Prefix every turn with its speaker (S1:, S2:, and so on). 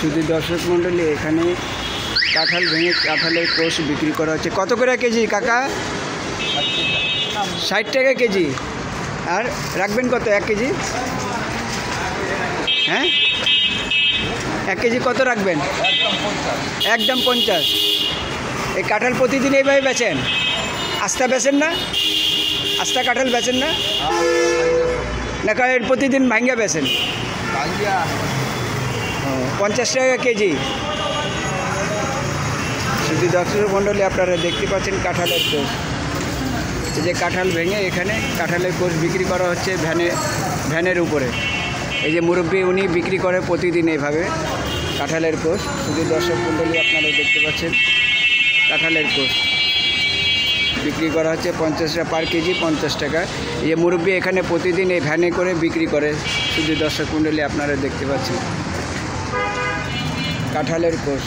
S1: শুধু দর্শক মণ্ডলী, এখানে কাঁঠাল ভেঙে কাঁঠালের কোষ বিক্রি করা হচ্ছে। কত করে কেজি কাকা? 60 টাকা কেজি। আর রাখবেন কত 1 কেজি? হ্যাঁ, 1 কেজি কত রাখবেন? একদম 50। এই কাঁঠাল প্রতিদিন এইভাবে বেচেন? আস্তা বেচেন না? আস্তা কাঁঠাল বেচেন না? না কারণ প্রতিদিন ভাঙ্গা বেচেন? 50 টাকা কেজি। শুধু দর্শক মণ্ডলী, আপনারা দেখতে পাচ্ছেন কাঁঠালের কোষ। এই যে কাঁঠাল ভেঙে এখানে কাঁঠালের কোষ বিক্রি করা হচ্ছে ভ্যানের উপরে। এই যে মুরব্বী, উনি বিক্রি করে প্রতিদিন এইভাবে কাঁঠালের কোষ। শুধু দর্শক মণ্ডলী, আপনারা দেখতে পাচ্ছেন কাঁঠালের কোষ বিক্রি করা হচ্ছে 50 টাকা পার কেজি, 50 টাকা। এই যে মুরব্বী এখানে প্রতিদিন এই ভ্যানে করে বিক্রি করে। শুধু দর্শক মণ্ডলী, আপনারা দেখতে পাচ্ছেন কাঁঠালের কোষ।